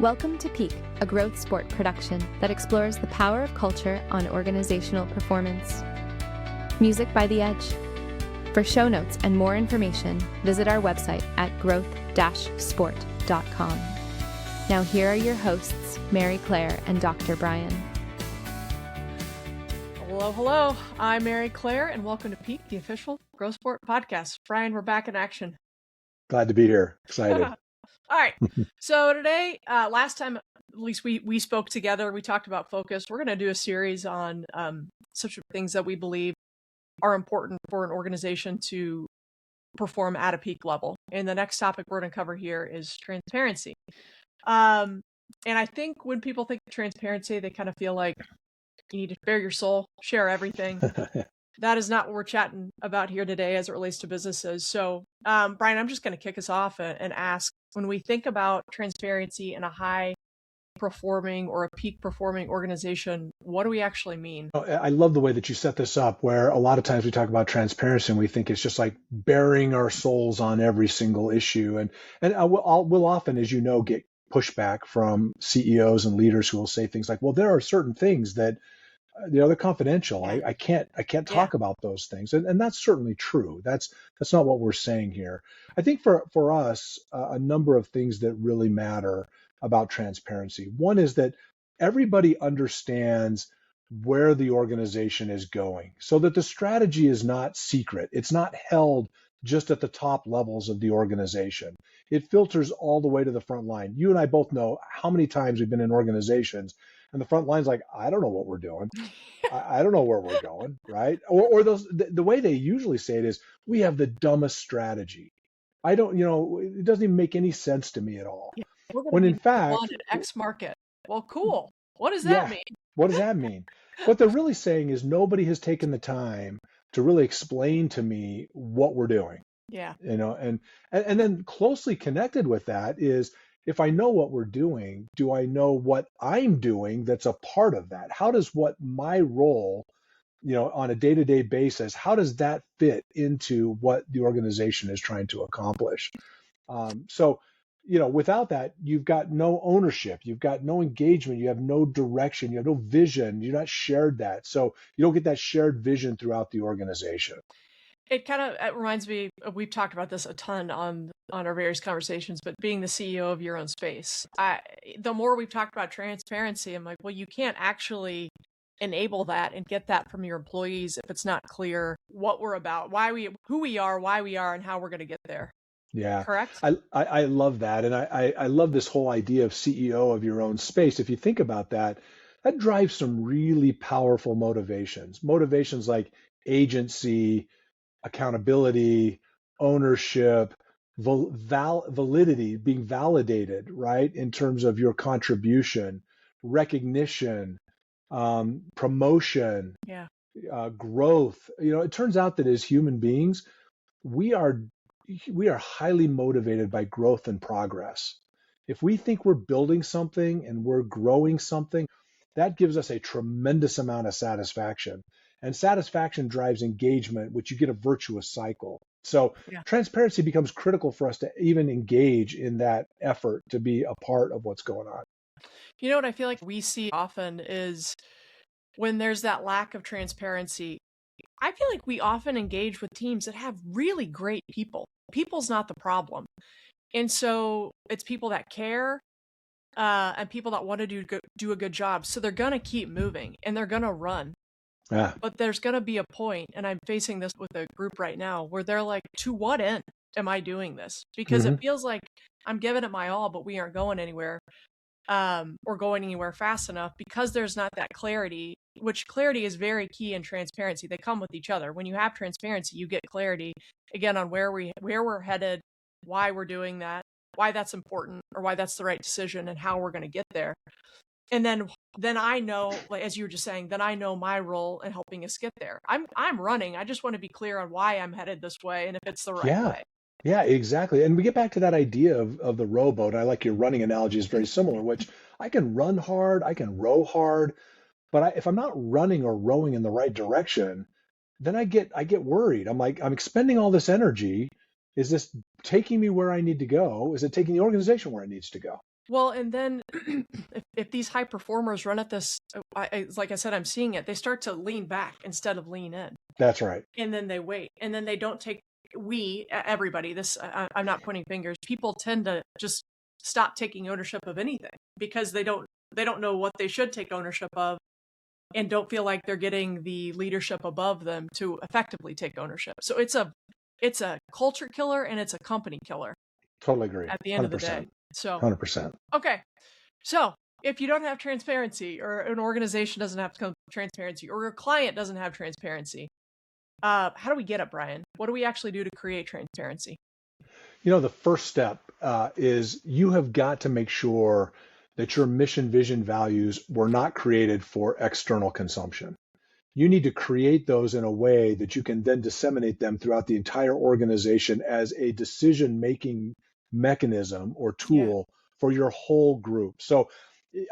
Welcome to Peak, a growth sport production that explores the power of culture on organizational performance. Music by The Edge. For show notes and more information, visit our website at growth-sport.com. Now here are your hosts, Mary Claire and Dr. Brian. Hello. I'm Mary Claire, and welcome to Peak, the official growth sport podcast. Brian, we're back in action. Glad to be here. Excited. All right. So today, last time, at least we spoke together, we talked about focus. We're going to do a series on such things that we believe are important for an organization to perform at a peak level. And the next topic we're going to cover here is transparency. And I think when people think of transparency, they kind of feel like you need to bare your soul, share everything. That is not what we're chatting about here today as it relates to businesses. So, Brian, I'm just going to kick us off and ask, when we think about transparency in a high performing or a peak performing organization, what do we actually mean? I love the way that you set this up, where a lot of times we talk about transparency and we think it's just like bearing our souls on every single issue. And we'll often, as you know, get pushback from CEOs and leaders who will say things like, well, there are certain things that they're confidential. Yeah. I can't talk about those things. And that's certainly true. That's not what we're saying here. I think for us, a number of things that really matter about transparency. One is that everybody understands where the organization is going, so that the strategy is not secret. It's not held just at the top levels of the organization. It filters all the way to the front line. You and I both know how many times we've been in organizations and the front line's like, I don't know what we're doing. I don't know where we're going, right? Or the way they usually say it is, we have the dumbest strategy. It doesn't even make any sense to me at all. Yeah, we're when in fact, X market. Well, cool. What does that mean? What does that mean? What they're really saying is nobody has taken the time to really explain to me what we're doing. Yeah. And then closely connected with that is, if I know what we're doing, do I know what I'm doing that's a part of that? How does what my role, on a day-to-day basis, how does that fit into what the organization is trying to accomplish? Without that, you've got no ownership, you've got no engagement, you have no direction, you have no vision, you're not shared that. So you don't get that shared vision throughout the organization. It reminds me, we've talked about this a ton on our various conversations, but being the CEO of your own space, the more we've talked about transparency, I'm like, well, you can't actually enable that and get that from your employees if it's not clear what we're about, who we are, why we are, and how we're going to get there. Yeah. Correct? I love that. And I love this whole idea of CEO of your own space. If you think about that, that drives some really powerful motivations like agency, accountability, ownership, validity, being validated, right? In terms of your contribution, recognition, promotion, growth. It turns out that as human beings, we are highly motivated by growth and progress. If we think we're building something and we're growing something, that gives us a tremendous amount of satisfaction. And satisfaction drives engagement, which you get a virtuous cycle. So transparency becomes critical for us to even engage in that effort to be a part of what's going on. You know what I feel like we see often is when there's that lack of transparency, I feel like we often engage with teams that have really great people. People's not the problem. And so it's people that care and people that want to do a good job. So they're going to keep moving and they're going to run. Yeah. But there's going to be a point, and I'm facing this with a group right now, where they're like, to what end am I doing this? Because it feels like I'm giving it my all, but we aren't going anywhere or going anywhere fast enough because there's not that clarity, which clarity is very key in transparency. They come with each other. When you have transparency, you get clarity, again, on where we're headed, why we're doing that, why that's important, or why that's the right decision, and how we're going to get there. And then I know, like as you were just saying, then I know my role in helping us get there. I'm running. I just want to be clear on why I'm headed this way and if it's the right way. Yeah, exactly. And we get back to that idea of the rowboat. I like your running analogy is very similar, which I can run hard, I can row hard, but if I'm not running or rowing in the right direction, then I get worried. I'm like, I'm expending all this energy. Is this taking me where I need to go? Is it taking the organization where it needs to go? Well, and then if these high performers run at this, like I said, I'm seeing it. They start to lean back instead of lean in, That's right. and then they wait, and then they don't take. Everybody. I'm not pointing fingers. People tend to just stop taking ownership of anything because they don't know what they should take ownership of, and don't feel like they're getting the leadership above them to effectively take ownership. So it's a culture killer and it's a company killer Totally agree. at the end of the day. 100%. So 100%. okay. So if you don't have transparency, or an organization doesn't have transparency, or your client doesn't have transparency, how do we get it, Brian? What do we actually do to create transparency? The first step is you have got to make sure that your mission, vision, values were not created for external consumption. You need to create those in a way that you can then disseminate them throughout the entire organization as a decision-making mechanism or tool for your whole group. So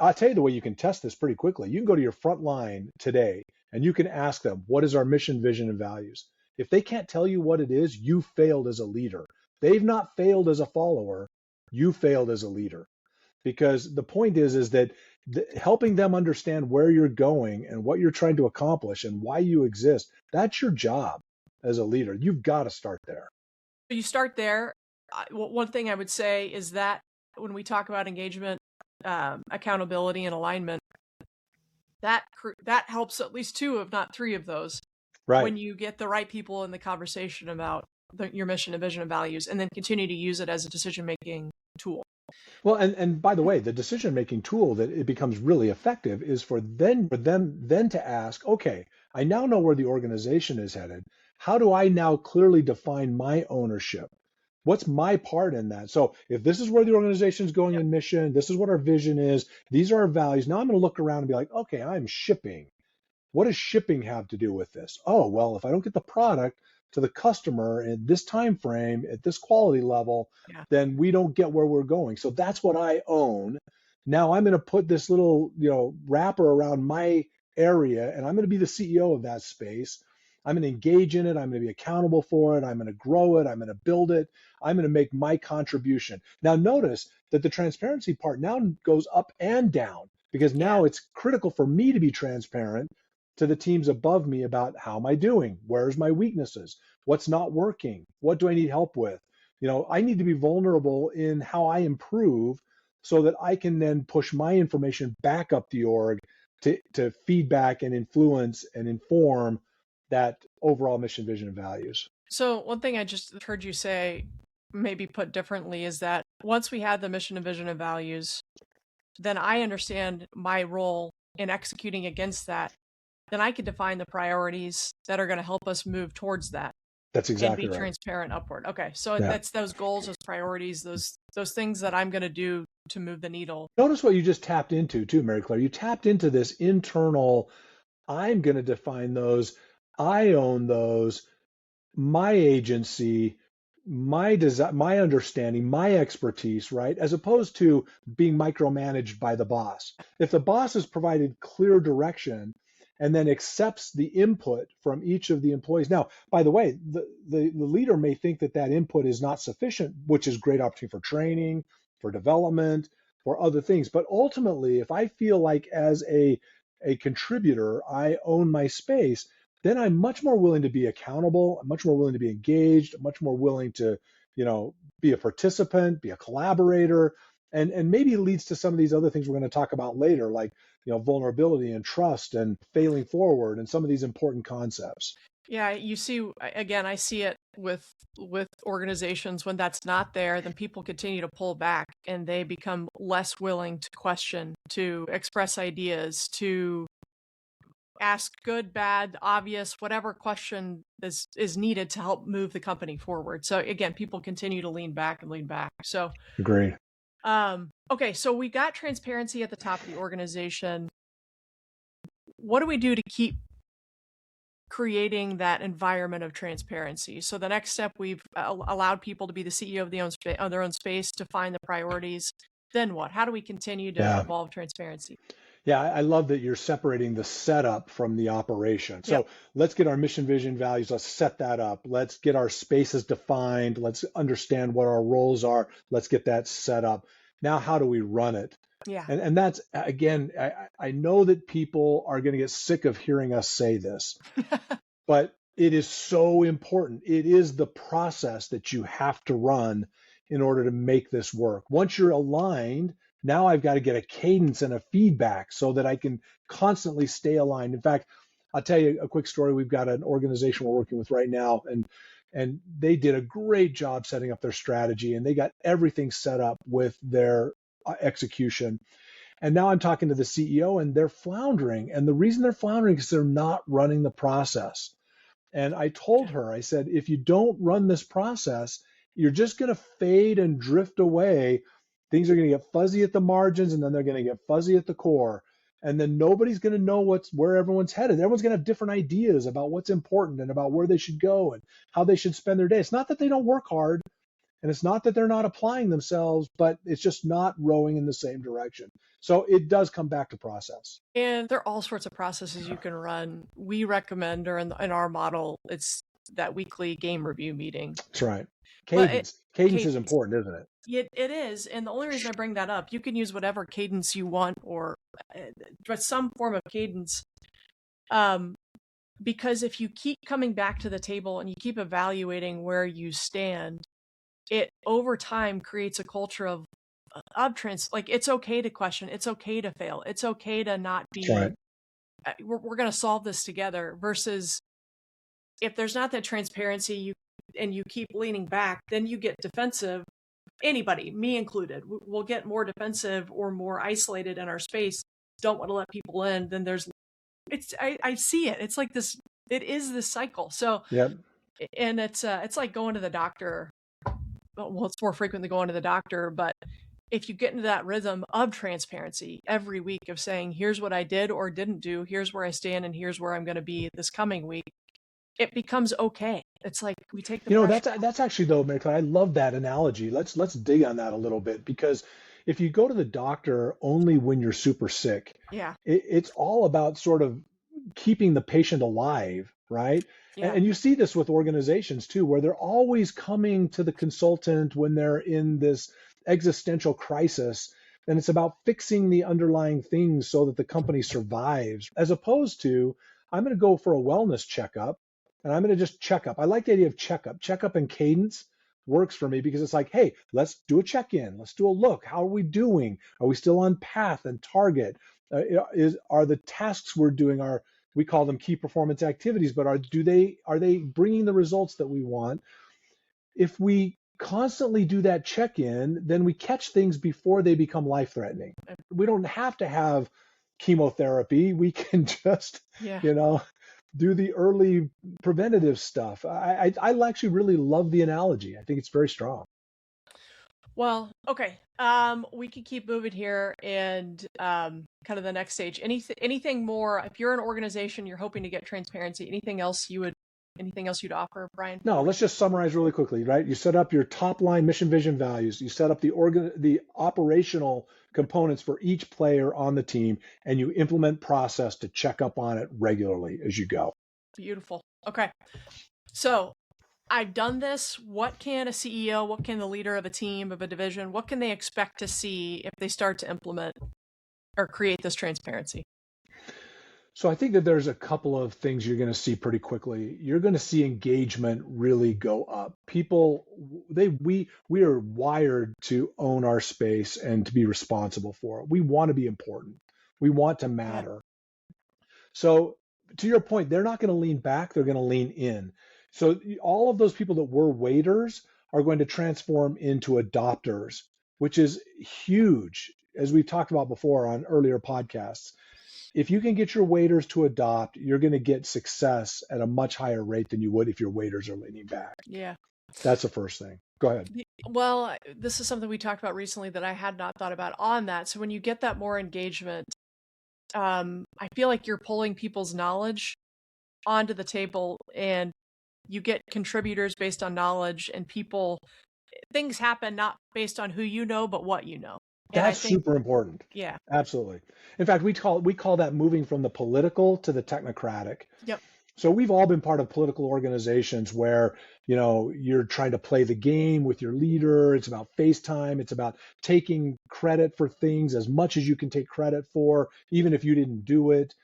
I'll tell you the way you can test this pretty quickly. You can go to your front line today and you can ask them, what is our mission, vision, and values? If they can't tell you what it is, you failed as a leader. They've not failed as a follower. You failed as a leader. Because the point is that helping them understand where you're going and what you're trying to accomplish and why you exist, that's your job as a leader. You've got to start there. You start there. One thing I would say is that when we talk about engagement, accountability, and alignment, that helps at least 2, if not 3 of those. Right. When you get the right people in the conversation about your mission and vision and values, and then continue to use it as a decision-making tool. Well, and by the way, the decision-making tool that it becomes really effective is for them to ask, okay, I now know where the organization is headed. How do I now clearly define my ownership? What's my part in that? So if this is where the organization is going in mission, this is what our vision is, these are our values. Now I'm going to look around and be like, okay, I'm shipping. What does shipping have to do with this? Oh, well, if I don't get the product to the customer in this time frame at this quality level, then we don't get where we're going. So that's what I own. Now I'm going to put this little, wrapper around my area, and I'm going to be the CEO of that space. I'm going to engage in it. I'm going to be accountable for it. I'm going to grow it. I'm going to build it. I'm going to make my contribution. Now notice that the transparency part now goes up and down, because now it's critical for me to be transparent to the teams above me about how am I doing? Where's my weaknesses? What's not working? What do I need help with? I need to be vulnerable in how I improve so that I can then push my information back up the org to feedback and influence and inform that overall mission, vision, and values. So one thing I just heard you say, maybe put differently, is that once we have the mission and vision and values, then I understand my role in executing against that. Then I can define the priorities that are going to help us move towards that. That's exactly and be right. transparent upward. Okay, so that's those goals, those priorities, those things that I'm going to do to move the needle. Notice what you just tapped into too, Mary Claire. You tapped into this internal, I'm going to define those, I own those, my agency, my design, my understanding, my expertise, right? As opposed to being micromanaged by the boss. If the boss has provided clear direction and then accepts the input from each of the employees. Now, by the way, the leader may think that input is not sufficient, which is great opportunity for training, for development, for other things. But ultimately, if I feel like as a contributor, I own my space, then I'm much more willing to be accountable. I'm much more willing to be engaged. I'm much more willing to, be a participant, be a collaborator, and maybe it leads to some of these other things we're going to talk about later, like vulnerability and trust and failing forward and some of these important concepts. Yeah, you see, again, I see it with organizations. When that's not there, then people continue to pull back and they become less willing to question, to express ideas, to ask good, bad, obvious, whatever question is needed to help move the company forward. So again, people continue to lean back. So agreed. Okay, so we got transparency at the top of the organization. What do we do to keep creating that environment of transparency? So the next step, we've allowed people to be the CEO of their own space, to find the priorities. Then what? How do we continue to evolve transparency? Yeah, I love that you're separating the setup from the operation. So let's get our mission, vision, values. Let's set that up. Let's get our spaces defined. Let's understand what our roles are. Let's get that set up. Now, how do we run it? Yeah. And that's, again, I know that people are going to get sick of hearing us say this, but it is so important. It is the process that you have to run in order to make this work. Once you're aligned, now I've got to get a cadence and a feedback so that I can constantly stay aligned. In fact, I'll tell you a quick story. We've got an organization we're working with right now, and they did a great job setting up their strategy, and they got everything set up with their execution. And now I'm talking to the CEO, and they're floundering. And the reason they're floundering is they're not running the process. And I told her, I said, if you don't run this process, you're just going to fade and drift away. Things are going to get fuzzy at the margins, and then they're going to get fuzzy at the core. And then nobody's going to know where everyone's headed. Everyone's going to have different ideas about what's important and about where they should go and how they should spend their day. It's not that they don't work hard, and it's not that they're not applying themselves, but it's just not rowing in the same direction. So it does come back to process. And there are all sorts of processes you can run. We recommend, or in our model, it's that weekly game review meeting. That's right. Cadence. Cadence is important, isn't it? It is. And the only reason I bring that up, you can use whatever cadence you want, or some form of cadence. Because if you keep coming back to the table and you keep evaluating where you stand, it over time creates a culture of like, it's okay to question, it's okay to fail, it's okay to not be, right. We're going to solve this together, versus if there's not that transparency, and you keep leaning back, then you get defensive. Anybody, me included, will get more defensive or more isolated in our space, don't want to let people in. Then I see it. It's like this, it is this cycle. So, yep. And it's like going to the doctor. Well, it's more frequently going to the doctor, but if you get into that rhythm of transparency every week, of saying, here's what I did or didn't do, here's where I stand, and here's where I'm going to be this coming week, it becomes okay. It's like we take the that's actually, though, Mary Claire, I love that analogy. Let's dig on that a little bit, because if you go to the doctor only when you're super sick, it's all about sort of keeping the patient alive, right? Yeah. And you see this with organizations too, where they're always coming to the consultant when they're in this existential crisis. And it's about fixing the underlying things so that the company survives, as opposed to, I'm going to go for a wellness checkup and I'm going to just check up. I like the idea of checkup and cadence works for me, because it's like, hey, let's do a check-in. Let's do a look. How are we doing? Are we still on path and target? Are the tasks we're doing, we call them key performance activities, but are they bringing the results that we want? If we constantly do that check-in, then we catch things before they become life-threatening. We don't have to have chemotherapy. We can just, do the early preventative stuff. I actually really love the analogy. I think it's very strong. Well, okay. We can keep moving here, and kind of the next stage. Anything more? If you're an organization, you're hoping to get transparency. Anything else you'd offer, Brian? No, let's just summarize really quickly, right? You set up your top line mission, vision, values. You set up the operational components for each player on the team, and you implement process to check up on it regularly as you go. Beautiful. Okay. So I've done this. What can a CEO, what can the leader of a team, of a division, what can they expect to see if they start to implement or create this transparency? So I think that there's a couple of things you're going to see pretty quickly. You're going to see engagement really go up. People, we are wired to own our space and to be responsible for it. We want to be important. We want to matter. So to your point, they're not going to lean back. They're going to lean in. So all of those people that were waiters are going to transform into adopters, which is huge, as we've talked about before on earlier podcasts. If you can get your waiters to adopt, you're going to get success at a much higher rate than you would if your waiters are leaning back. Yeah. That's the first thing. Go ahead. Well, this is something we talked about recently that I had not thought about on that. So when you get that more engagement, I feel like you're pulling people's knowledge onto the table, and you get contributors based on knowledge, and things happen not based on who you know, but what you know. That's super important. Yeah, absolutely. In fact, we call that moving from the political to the technocratic. Yep. So we've all been part of political organizations where, you're trying to play the game with your leader. It's about FaceTime. It's about taking credit for things as much as you can take credit for, even if you didn't do it.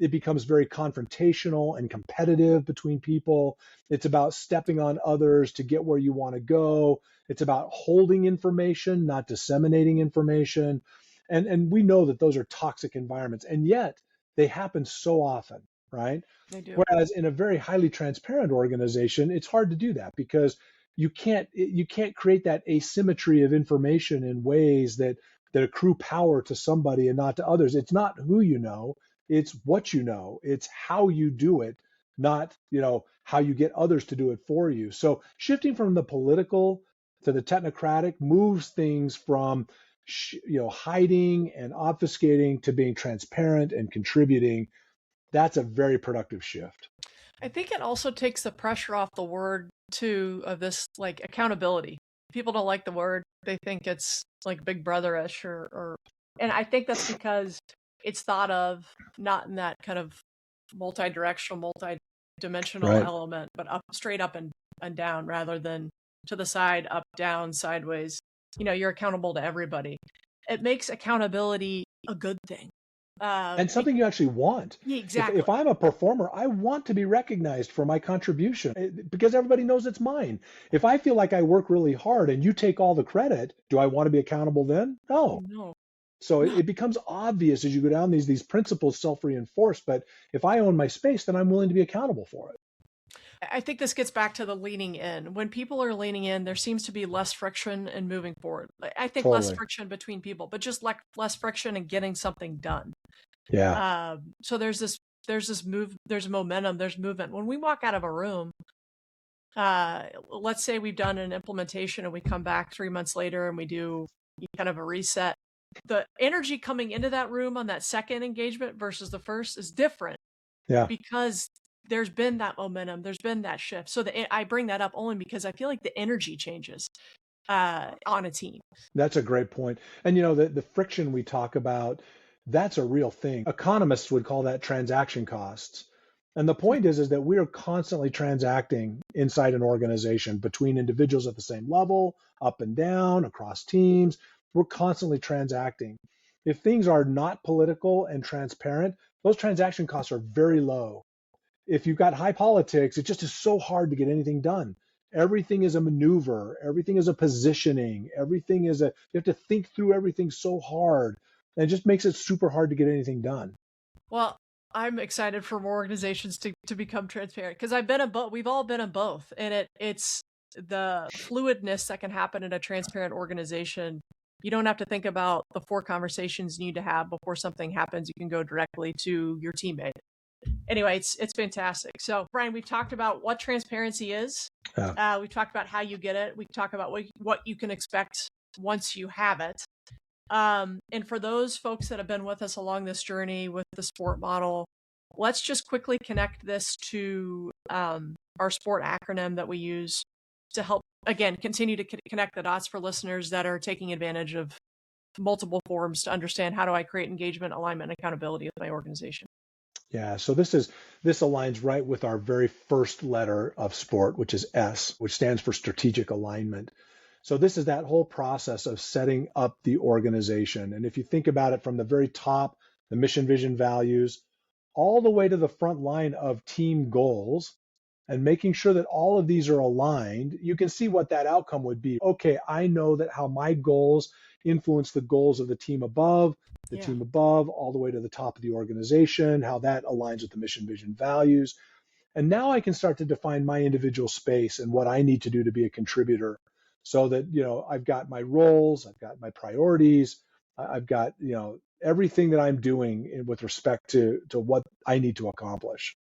It becomes very confrontational and competitive between people. It's about stepping on others to get where you want to go. It's about holding information, not disseminating information. And we know that those are toxic environments, and yet they happen so often, right? They do. Whereas in a very highly transparent organization, it's hard to do that because you can't create that asymmetry of information in ways that accrue power to somebody and not to others. It's not who you know, it's what you know. It's how you do it, not, how you get others to do it for you. So shifting from the political to the technocratic moves things from hiding and obfuscating to being transparent and contributing. That's a very productive shift. I think it also takes the pressure off the word too of this like accountability. People don't like the word. They think it's like Big Brother-ish and I think that's because it's thought of not in that kind of multi-directional, multi-dimensional Right. element, but straight up and down rather than to the side, up, down, sideways. You're accountable to everybody. It makes accountability a good thing. And something you actually want. Yeah, exactly. If I'm a performer, I want to be recognized for my contribution because everybody knows it's mine. If I feel like I work really hard and you take all the credit, do I want to be accountable then? No. No. So it becomes obvious as you go down these principles self-reinforce. But if I own my space, then I'm willing to be accountable for it. I think this gets back to the leaning in. When people are leaning in, there seems to be less friction in moving forward. I think less Totally. friction between people, but just less friction in getting something done. Yeah. So there's this move, there's momentum, there's movement. When we walk out of a room, let's say we've done an implementation and we come back 3 months later and we do kind of a reset. The energy coming into that room on that second engagement versus the first is different. Yeah. Because there's been that momentum, there's been that shift. So I bring that up only because I feel like the energy changes on a team. That's a great point. And the friction we talk about, that's a real thing. Economists would call that transaction costs. And the point is that we are constantly transacting inside an organization between individuals at the same level, up and down, across teams. We're constantly transacting. If things are not political and transparent, those transaction costs are very low. If you've got high politics, it just is so hard to get anything done. Everything is a maneuver. Everything is a positioning. You have to think through everything so hard. And it just makes it super hard to get anything done. Well, I'm excited for more organizations to become transparent because I've been in both. We've all been in both. And it's the fluidness that can happen in a transparent organization. You don't have to think about the 4 conversations you need to have before something happens. You can go directly to your teammate. Anyway, it's fantastic. So, Brian, we've talked about what transparency is. Yeah. We've talked about how you get it. We talk about what you can expect once you have it. And for those folks that have been with us along this journey with the SPORT model, let's just quickly connect this to our SPORT acronym that we use to help, again, continue to connect the dots for listeners that are taking advantage of multiple forums to understand how do I create engagement, alignment, and accountability with my organization. Yeah, so this aligns right with our very first letter of SPORT, which is S, which stands for strategic alignment. So this is that whole process of setting up the organization. And if you think about it from the very top, the mission, vision, values, all the way to the front line of team goals, and making sure that all of these are aligned, you can see what that outcome would be. Okay, I know that how my goals influence the goals of the team above, team above, all the way to the top of the organization, how that aligns with the mission, vision, values. And now I can start to define my individual space and what I need to do to be a contributor so that, I've got my roles, I've got my priorities, I've got, everything that I'm doing with respect to what I need to accomplish.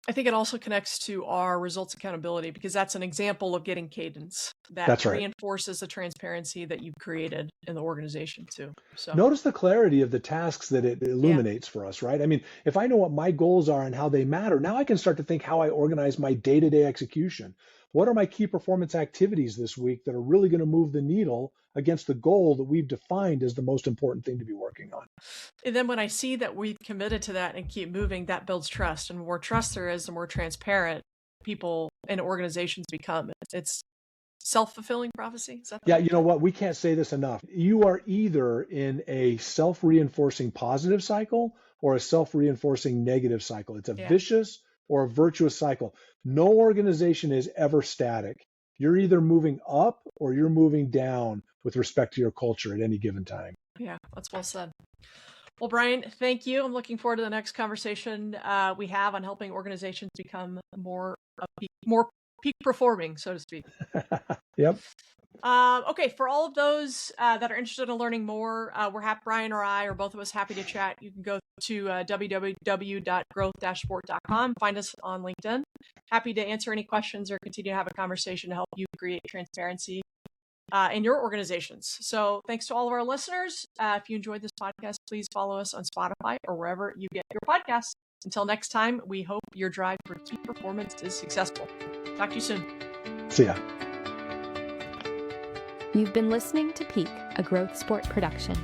I think it also connects to our results accountability because that's an example of getting cadence that That's right. reinforces the transparency that you've created in the organization too. So notice the clarity of the tasks that it illuminates for us, right? I mean, if I know what my goals are and how they matter, now I can start to think how I organize my day-to-day execution. What are my key performance activities this week that are really going to move the needle against the goal that we've defined as the most important thing to be working on? And then when I see that we've committed to that and keep moving, that builds trust. And the more trust there is, the more transparent people and organizations become. It's self-fulfilling prophecy. Is that Yeah, you know what? We can't say this enough. You are either in a self-reinforcing positive cycle or a self-reinforcing negative cycle. It's a vicious or a virtuous cycle. No organization is ever static. You're either moving up or you're moving down with respect to your culture at any given time. Yeah, that's well said. Well, Brian, thank you. I'm looking forward to the next conversation we have on helping organizations become more peak performing, so to speak. Yep. Okay, for all of those that are interested in learning more, we're happy, Brian or I, or both of us, happy to chat. You can go to www.growth-sport.com. Find us on LinkedIn. Happy to answer any questions or continue to have a conversation to help you create transparency in your organizations. So thanks to all of our listeners. If you enjoyed this podcast, please follow us on Spotify or wherever you get your podcasts. Until next time, we hope your drive for key performance is successful. Talk to you soon. See ya. You've been listening to Peak, a Growth Sport production.